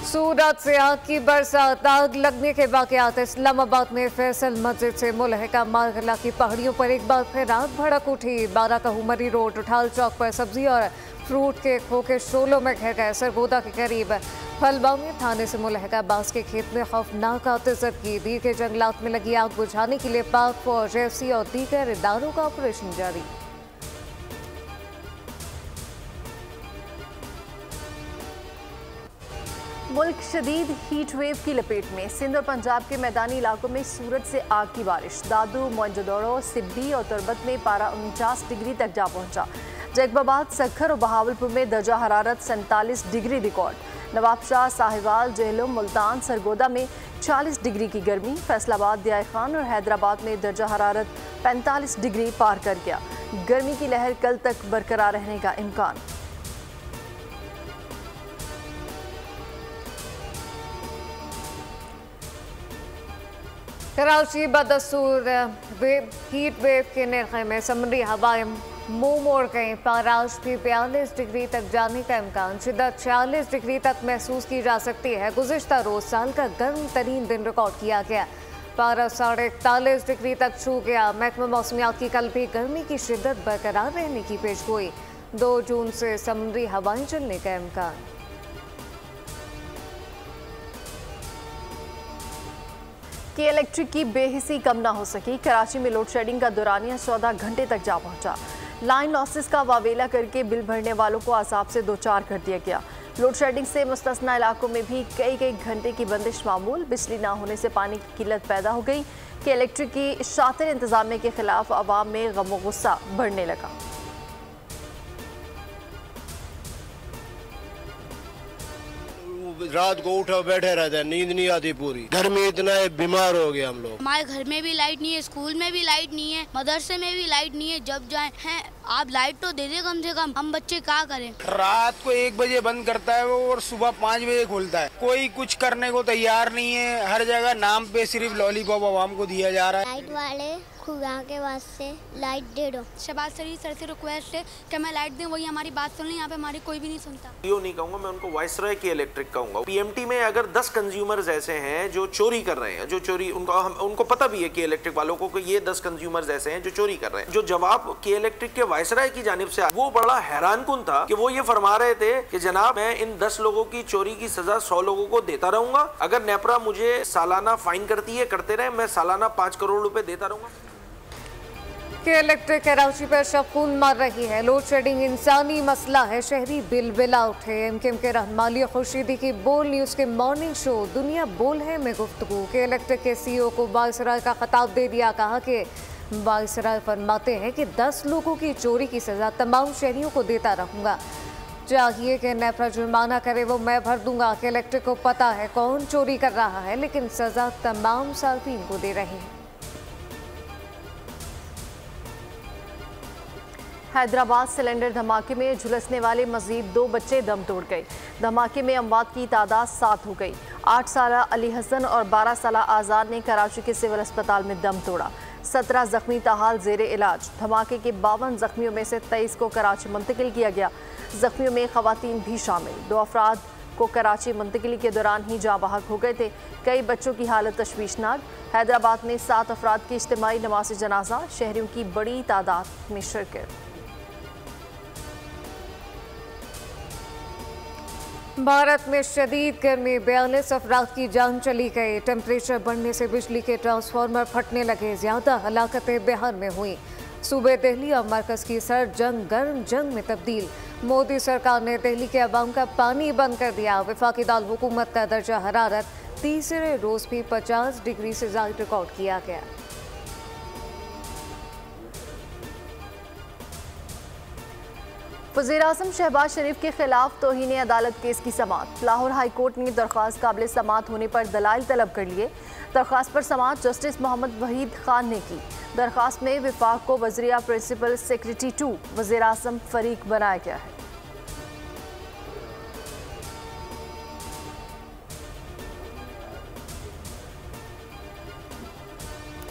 सूरत से आग की बरसात। आग लगने के वाकयात। इस्लामाबाद में फैसल मस्जिद से मुलहका मारगला की पहाड़ियों पर एक बार फिर आग भड़क उठी। बाराकहूमरी रोड उठाल चौक पर सब्जी और फ्रूट के खोखे शोलों में घिर गए। सरगोदा के करीब फलबामी थाने से मुलहका बांस के खेत में खौफनाक आतिशत की। दीर के जंगलात में लगी आग बुझाने के लिए पाक फौज, एफसी और दीगर इदारों का ऑपरेशन जारी। मुल्क शदीद हीट वेव की लपेट में। सिंध और पंजाब के मैदानी इलाकों में सूरज से आग की बारिश। दादू, मोइनजोदड़ो, सिब्बी और तुरबत में पारा 49 डिग्री तक जा पहुंचा। जैकबाबाद, सक्खर और बहावलपुर में दर्जा हरारत 47 डिग्री रिकॉर्ड। नवाबशाह, साहिवाल, जेहलम, मुल्तान, सरगोदा में 40 डिग्री की गर्मी। फैसलाबाद, दियाई खान और हैदराबाद में दर्जा हरारत 45 डिग्री पार कर गया। गर्मी की लहर कल तक बरकरार रहने का इम्कान। कराची बदस्तूर हीट वेव के निर्खे में समुद्री हवाएं मुंह मोड़ गई। पाराश भी 42 डिग्री तक जाने का इम्कान। शिद्दत 46 डिग्री तक महसूस की जा सकती है। गुज़िश्ता रोज साल का गर्म तरीन दिन रिकॉर्ड किया गया। पारा 41.5 डिग्री तक छू गया। महकमा मौसमियात की कल भी गर्मी की शिद्दत बरकरार रहने की पेशगोई। 2 जून से समुद्री हवाएं चलने का इम्कान। कि इलेक्ट्रिक की बेहिसी कम ना हो सकी। कराची में लोड शेडिंग का दौरानिया 14 घंटे तक जा पहुंचा। लाइन लॉसेस का वावेला करके बिल भरने वालों को अजाब से 2-4 कर दिया गया। लोड शेडिंग से मुस्तस्ना इलाकों में भी कई घंटे की बंदिश मामूल। बिजली ना होने से पानी की किल्लत पैदा हो गई। कि इलेक्ट्रिक की शातिर इंतजामिया के खिलाफ अवाम में गम गुस्सा बढ़ने लगा। रात को उठा बैठे रहते हैं, नींद नहीं आती पूरी। घर में इतना बीमार हो गए हम लोग। हमारे घर में भी लाइट नहीं है, स्कूल में भी लाइट नहीं है, मदरसे में भी लाइट नहीं है। जब जाए हैं आप लाइट तो दे दे कम से कम, हम बच्चे क्या करें। रात को 1 बजे बंद करता है वो और सुबह 5 बजे खुलता है। कोई कुछ करने को तैयार नहीं है। हर जगह नाम पे सिर्फ लॉलीपॉप आवाम को दिया जा रहा है। लाइट वाले खुदा के वास्ते लाइट दे दो। शहबाज शरीफ सर से रिक्वेस्ट है कि मैं लाइट दें, वही हमारी बात सुन लें। यहाँ पे हमारी कोई भी नहीं सुनता। जियो नहीं कहूँगा मैं, उनको वाइसरॉय की इलेक्ट्रिक कहूँगा। पीएमटी में अगर 10 कंज्यूमर्स ऐसे हैं जो चोरी कर रहे हैं, जो चोरी उनको पता भी है कि इलेक्ट्रिक वालों को कि ये 10 कंज्यूमर्स ऐसे हैं जो चोरी कर रहे हैं। जो जवाब की इलेक्ट्रिक के वाइसरॉय की जानिब से वो बड़ा हैरानकुन था कि वो ये फरमा रहे थे कि जनाब मैं इन 10 लोगों की चोरी की सजा 100 लोगों को देता रहूंगा। अगर नेपरा मुझे सालाना फाइन करती है, करते रहे, मैं सालाना 5 करोड़ रुपए देता रहूंगा। कि इलेक्ट्रिक कराची पर शफून मार रही है। लोड शेडिंग इंसानी मसला है। शहरी बिलबिला उठे। एमकेएम के रहनुमा खुर्शीदी की बोल न्यूज़ के मॉर्निंग शो दुनिया बोल है में गुफ्तगू के इलेक्ट्रिक के सीईओ को वाइसरॉय का खिताब दे दिया। कहा कि वाइसरॉय फरमाते हैं कि 10 लोगों की चोरी की सजा तमाम शहरियों को देता रहूंगा। चाहिए कि नेपरा जुर्माना करे वो मैं भर दूंगा। कि इलेक्ट्रिक को पता है कौन चोरी कर रहा है, लेकिन सजा तमाम सार्फिन को दे रहे हैं। हैदराबाद सिलेंडर धमाके में झुलसने वाले मजीद 2 बच्चे दम तोड़ गए। धमाके में अमवात की तादाद 7 हो गई। 8 साला अली हसन और 12 साला आज़ाद ने कराची के सिविल अस्पताल में दम तोड़ा। 17 जख्मी ताहाल जेर इलाज। धमाके के 52 जख्मियों में से 23 को कराची मुंतकिल किया गया। जख्मियों में खवातीन भी शामिल। 2 अफराद को कराची मुंतकिली के दौरान ही जाँ बहक हो गए थे। कई बच्चों की हालत तशवीशनाक। हैदराबाद में 7 अफराद की इज्तिमाई नमाज़ जनाजा। शहरियों की बड़ी तादाद में शिरकत। भारत में शदीद गर्मी। 42 अफराद की जान चली गई। टेम्परेचर बढ़ने से बिजली के ट्रांसफार्मर फटने लगे। ज्यादा हलाकतें बिहार में हुई। सूबे दिल्ली और मरकज की सर्द जंग गर्म जंग में तब्दील। मोदी सरकार ने दिल्ली के अवाम का पानी बंद कर दिया। वफाकी दाल हुकूमत का दर्जा हरारत तीसरे रोज भी 50 डिग्री से ज्यादा रिकॉर्ड किया गया। वज़ीर-ए-आज़म शहबाज शरीफ के खिलाफ तौहीन अदालत केस की समाअत। लाहौर हाई कोर्ट ने दरख्वास्त काबिल समाअत होने पर दलाइल तलब कर लिए। दरख्वास्त पर समाअत जस्टिस मोहम्मद वहीद खान ने की। दरख्वास्त में विफाक को वज़ीरिया प्रिंसिपल सेक्रेटरी 2 वज़ीर-ए-आज़म फरीक बनाया गया है।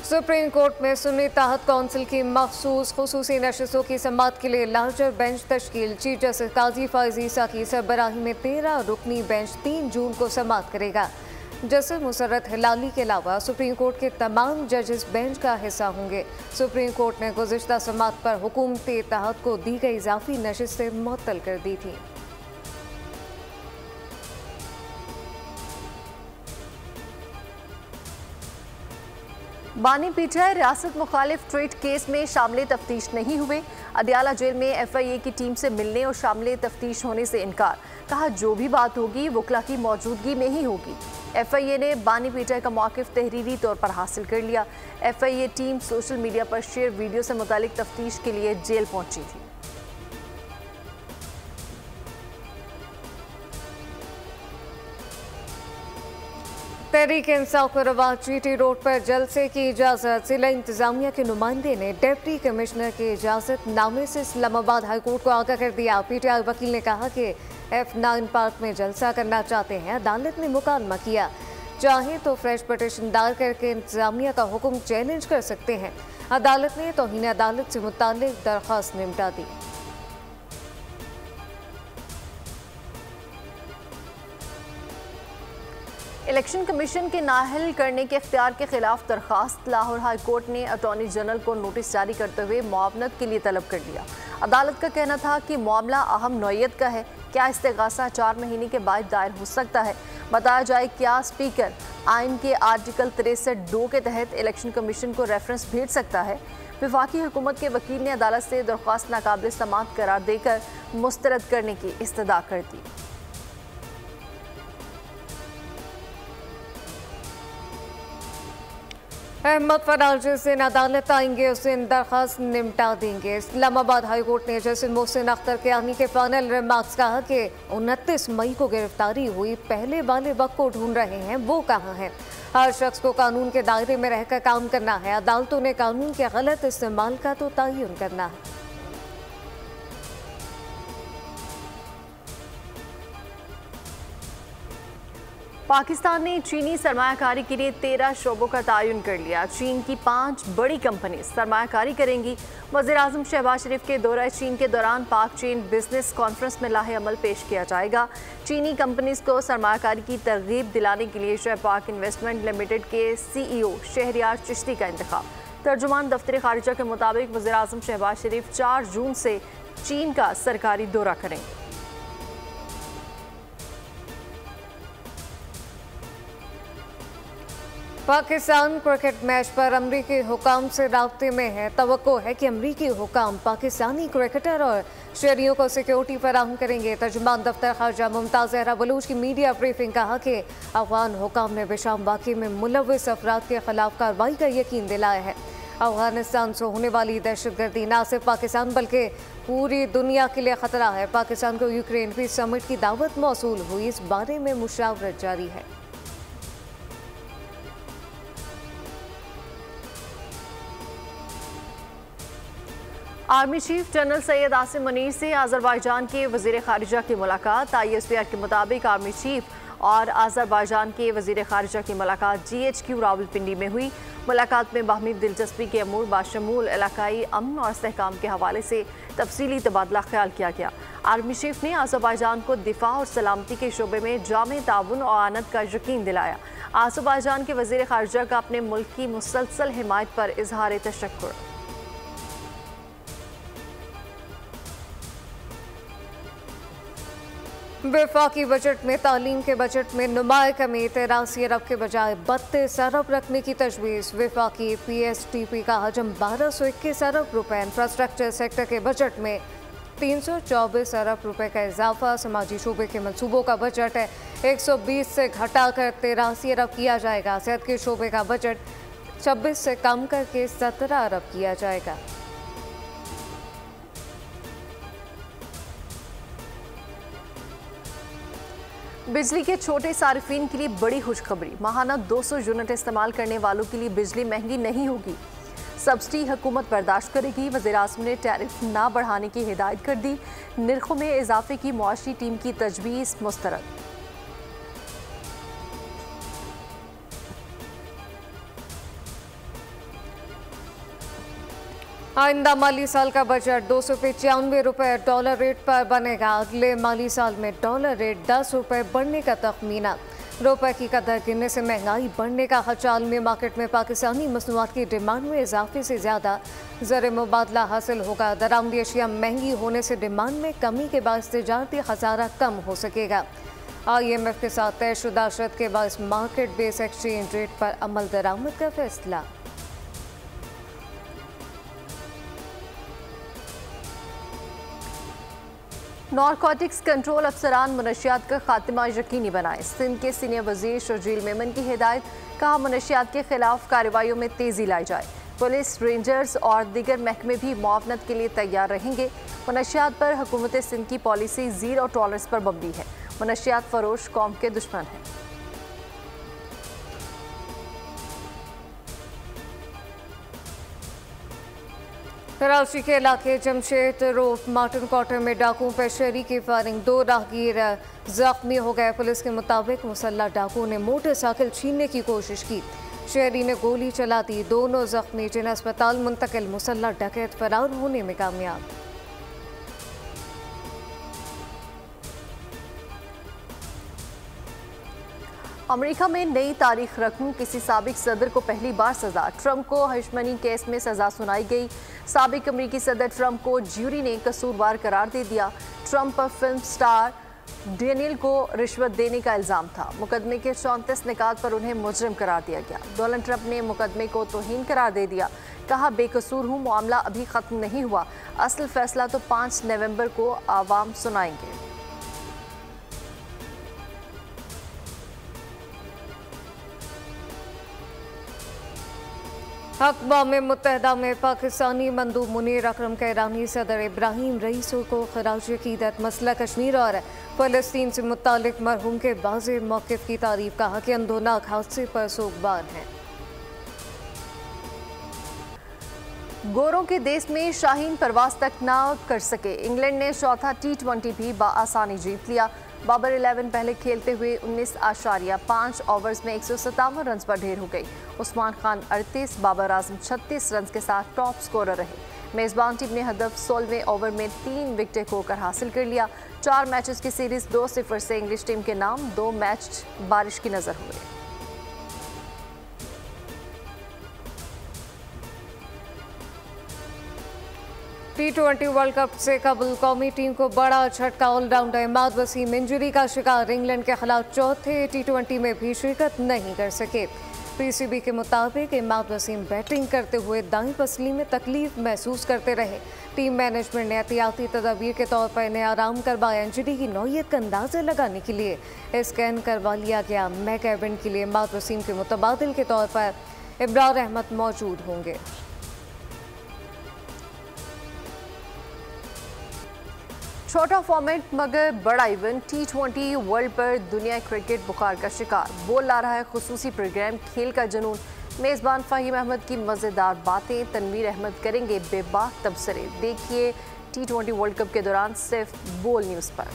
सुप्रीम कोर्ट में सुन्नी ताहत काउंसिल की मखसूस खुसूसी नशस्तों की समाअत के लिए लार्जर बेंच तश्कील। चीफ जस्टिस काजी फैज़ ईसा की सरबराही में 13 रुकनी बेंच 3 जून को समाअत करेगा। जस्टिस मुसर्रत हिलाली के अलावा सुप्रीम कोर्ट के तमाम जजेस बेंच का हिस्सा होंगे। सुप्रीम कोर्ट ने गुज़िश्ता समाअत पर हुकूमत इत्तेहाद को दी गई इजाफी नशिस्तें मुअत्तल कर दी थी। बानी पीठाई रियासत मुखालिफ ट्वीट केस में शामिल तफ्तीश नहीं हुए। अदियाला जेल में FIA की टीम से मिलने और शामिल तफ्तीश होने से इनकार। कहा जो भी बात होगी वकला की मौजूदगी में ही होगी। FIA ने बानी पीठाई का मौक़िफ़ तहरीरी तौर पर हासिल कर लिया। FIA टीम सोशल मीडिया पर शेयर वीडियो से मुतालिक तफ्तीश के लिए जेल पहुंची थी। तहरीक इंसाफ को रवा GT रोड पर जलसे की इजाज़त। जिला इंतजामिया के नुमाइंदे ने डिप्टी कमिश्नर की इजाज़त नामे से इस्लामाबाद हाईकोर्ट को आगाह कर दिया। PTI वकील ने कहा कि F9 पार्क में जलसा करना चाहते हैं। अदालत ने मुकालमा किया, चाहे तो फ्रेश पटिशन दायर करके इंतजामिया का हुक्म चैलेंज कर सकते हैं। अदालत ने तौहीन अदालत से मुताल्लिक दरख्वास्त निपटा दी। इलेक्शन कमीशन के नाअहल करने के इख्तियार के खिलाफ दरखास्त। लाहौर हाई कोर्ट ने अटॉर्नी जनरल को नोटिस जारी करते हुए मुआवनत के लिए तलब कर लिया। अदालत का कहना था कि मामला अहम नौयत का है। क्या इस्तिगासा 4 महीने के बाद दायर हो सकता है? बताया जाए क्या स्पीकर आइन के आर्टिकल 63(2) के तहत इलेक्शन कमीशन को रेफरेंस भेज सकता है? वफाकी हुकूमत के वकील ने अदालत से दरख्वास्त नाकाबिल समाअत करार देकर मुस्तरद करने की इस्तदा कर दी। अहमद फराज जिस दिन अदालत आएंगे उस दिन दरख्वास्त निपटा देंगे। इस्लामाबाद हाई कोर्ट ने जस्टिस मोहसिन अख्तर कियानी के फाइनल रिमार्क्स कहा कि 29 मई को गिरफ्तारी हुई, पहले वाले वक्त को ढूंढ रहे हैं, वो कहाँ है? हर शख्स को कानून के दायरे में रहकर काम करना है। अदालतों ने कानून के गलत इस्तेमाल का तो तयन करना है। पाकिस्तान ने चीनी सरमायाकारी के लिए 13 शोबों का तयन कर लिया। चीन की 5 बड़ी कंपनी सरमायाकारी करेंगी। वज़ीर-ए-आज़म शहबाज शरीफ के दौरा चीन के दौरान पाक चीन बिजनेस कॉन्फ्रेंस में लाहे अमल पेश किया जाएगा। चीनी कंपनीज को सरमायाकारी की तरगीब दिलाने के लिए शहपाक इन्वेस्टमेंट लिमिटेड के CEO शहरियार चिश्ती का इंतखाब। तर्जुमान दफ्तर खारिजा के मुताबिक वज़ीर-ए-आज़म शहबाज शरीफ 4 जून से चीन का सरकारी दौरा करेंगे। पाकिस्तान क्रिकेट मैच पर अमरीकी हुकाम से राब्ते में है। तवक्को है कि अमरीकी हुकाम पाकिस्तानी क्रिकेटर और शहरियों को सिक्योरिटी फराहम करेंगे। तर्जुमान दफ्तर खारजा मुमताज़ ज़हरा बलूच की मीडिया ब्रीफिंग कहा कि अफगान हुकाम ने बेशाम वाक़े में मुलव्विस अफराद के खिलाफ कार्रवाई का यकीन दिलाया है। अफगानिस्तान से होने वाली दहशतगर्दी न सिर्फ पाकिस्तान बल्कि पूरी दुनिया के लिए ख़तरा है। पाकिस्तान को यूक्रेन पीस समिट की दावत मौसूल हुई, इस बारे में मुशावरत जारी है। Army chief general Syed Asim Munir से अज़रबैजान के वज़ीर ख़ारिजा की मुलाकात। ISPR के मुताबिक आर्मी चीफ और अज़रबैजान के वज़ीर ख़ारिजा की मुलाकात GHQ रावलपिंडी में हुई। मुलाकात में बाहमी दिलचस्पी के अमूर बाशमूल इलाकाई अमन और इस्तेहकाम के हवाले से तफसीली तबादला ख्याल किया गया। आर्मी चीफ ने अज़रबैजान को दिफा और सलामती के शोबे में जामे ताउन और आनत का यकीन दिलाया। अज़रबैजान के वज़ीर ख़ारिजा का अपने मुल्क की मुसलसल हिमायत पर इजहार तशक्कुर। वफाकी बजट में तालीम के बजट में नुमाया कमी। 83 अरब के बजाय 32 अरब रखने की तजवीज़। वफाकी PSTP का हजम 1221 अरब रुपए। इंफ्रास्ट्रक्चर सेक्टर के बजट में 324 अरब रुपए का इजाफा। समाजी शोबे के मनसूबों का बजट है 120 से घटाकर 83 अरब किया जाएगा। सेहत के शोबे का बजट 26 से कम करके 17 अरब किया जाएगा। बिजली के छोटे सार्फिन के लिए बड़ी खुशखबरी। माहाना 200 यूनिट इस्तेमाल करने वालों के लिए बिजली महंगी नहीं होगी। सब्सिडी हुकूमत बर्दाश्त करेगी। वज़ीर-ए-आज़म ने टैरिफ ना बढ़ाने की हिदायत कर दी। निर्खों में इजाफे की मुआशी टीम की तजवीज़ मुस्तरद। आइंदा माली साल का बजट 295 रुपये डॉलर रेट पर बनेगा। अगले माली साल में डॉलर रेट 10 रुपये बढ़ने का तखमीना। रुपए की कदर गिरने से महंगाई बढ़ने का खदशा। में मार्केट में पाकिस्तानी मसनूआत की डिमांड में इजाफे से ज़्यादा ज़र मुबादला हासिल होगा। दरामदी अशिया महंगी होने से डिमांड में कमी के बायस तिजारती खसारा कम हो सकेगा। IMF के साथ तयशुदा शर्त के बायस मार्केट बेस एक्सचेंज रेट पर अमल दरामद का फैसला। नारकोटिक्स कंट्रोल अफसरान मनशियात का खात्मा यकीनी बनाए। सिंध के सीनियर वजीर शर्जील मेमन की हिदायत। कहा मनशियात के खिलाफ कार्रवाइयों में तेजी लाई जाए। पुलिस, रेंजर्स और दीगर महकमे भी मुआवनत के लिए तैयार रहेंगे। मनशियात पर हुकूमत सिंध की पॉलिसी जीरो टॉलरेंस पर मबनी है। मनशियात फरोश कौम के दुश्मन हैं। कराची के इलाके जमशेद रोड मार्टिन क्वार्टर में डाकुओं पर शहरी की फायरिंग। 2 राहगीर जख्मी हो गए। पुलिस के मुताबिक मुसल्लह डाकुओं ने मोटरसाइकिल छीनने की कोशिश की। शहरी ने गोली चला दी। दोनों जख्मी जिन्हें अस्पताल मुंतकिल। मुसल्लह डकैत फरार होने में कामयाब। अमेरिका में नई तारीख रखूं। किसी साबिक सदर को पहली बार सजा। ट्रंप को हशमनी केस में सजा सुनाई गई। साबिक अमेरिकी सदर ट्रंप को ज्यूरी ने कसूरवार करार दे दिया। ट्रंप पर फिल्म स्टार डेनियल को रिश्वत देने का इल्ज़ाम था। मुकदमे के 34 निकात पर उन्हें मुजरिम करार दिया गया। डोनाल्ड ट्रंप ने मुकदमे को तौहीन करार दे दिया। कहा, बेकसूर हूँ, मामला अभी ख़त्म नहीं हुआ। असल फैसला तो 5 नवंबर को आवाम सुनाएंगे। अक़वाम मुत्तहिदा में पाकिस्तानी मंदूब मुनीर अकरम का ईरानी सदर इब्राहिम रईसो को खराज अक़ीदत मसला कश्मीर और फ़लस्तीन से मुतालिक मरहूम के वाज़ेह मौक़िफ़ की तारीफ़। कहा कि अंदोनाक हादसे पर सोगवार हैं। गोरों के देश में शाहीन परवास तक ना कर सके। इंग्लैंड ने चौथा T20 भी बआसानी जीत लिया। बाबर 11 पहले खेलते हुए 19.5 ओवर्स में 157 रन पर ढेर हो गई। उस्मान खान 38, बाबर आजम 36 रन के साथ टॉप स्कोरर रहे। मेज़बान टीम ने हदफ 16वें ओवर में 3 विकेटें खोकर हासिल कर लिया। 4 मैचेस की सीरीज 2-0 से इंग्लिश टीम के नाम। 2 मैच बारिश की नजर हुए। T20 वर्ल्ड कप से कबल कौमी टीम को बड़ा झटका। ऑलराउंडर इमाद वसीम इंजरी का शिकार। इंग्लैंड के खिलाफ चौथे T20 में भी शिरकत नहीं कर सके। PCB के मुताबिक इमाद वसीम बैटिंग करते हुए दाईं पसली में तकलीफ महसूस करते रहे। टीम मैनेजमेंट ने एहतियाती तदाबीर के तौर पर इन्हें आराम करवाया। इंजरी की नौयत का अंदाज़ा लगाने के लिए स्कैन करवा लिया गया। मैक इवेंट के लिए इमाद वसीम के मुतबादिल के तौर पर इब्रार अहमद मौजूद होंगे। छोटा फॉर्मेट मगर बड़ा इवेंट T20 वर्ल्ड पर दुनिया क्रिकेट बुखार का शिकार। बोल ला रहा है खुसूसी प्रोग्राम खेल का जुनून। मेज़बान फ़हीम अहमद की मज़ेदार बातें। तनवीर अहमद करेंगे बेबाक तबसरे। देखिए T20 वर्ल्ड कप के दौरान सिर्फ बोल न्यूज़ पर।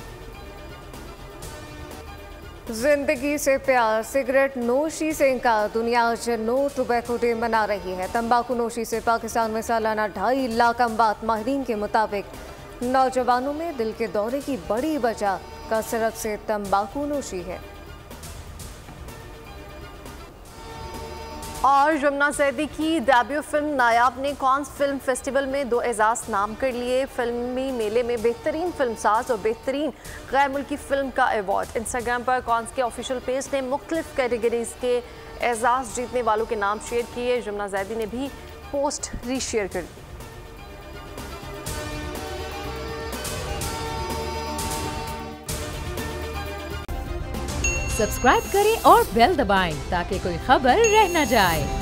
जिंदगी से प्यार, सिगरेट नोशी से इनकार। दुनिया आज नो टोबैको डे मना रही है। तंबाकू नोशी से पाकिस्तान में सालाना 2.5 लाख अमवात। माहिरीन के मुताबिक नौजवानों में दिल के दौरे की बड़ी वजह कसरत से तंबाकू नोशी है। और यमुना जैदी की डेब्यू फिल्म नायाब ने कॉन्स फिल्म फेस्टिवल में 2 एजाज नाम कर लिए। फिल्मी मेले में बेहतरीन फिल्मसाज और बेहतरीन गैर मुल्की फिल्म का अवार्ड। इंस्टाग्राम पर कॉन्स के ऑफिशियल पेज ने मुख्तलिफ कैटेगरीज के एजाज जीतने वालों के नाम शेयर किए। यमुना जैदी ने भी पोस्ट रीशेयर कर दी। सब्सक्राइब करें और बेल दबाएं ताकि कोई खबर रह न जाए।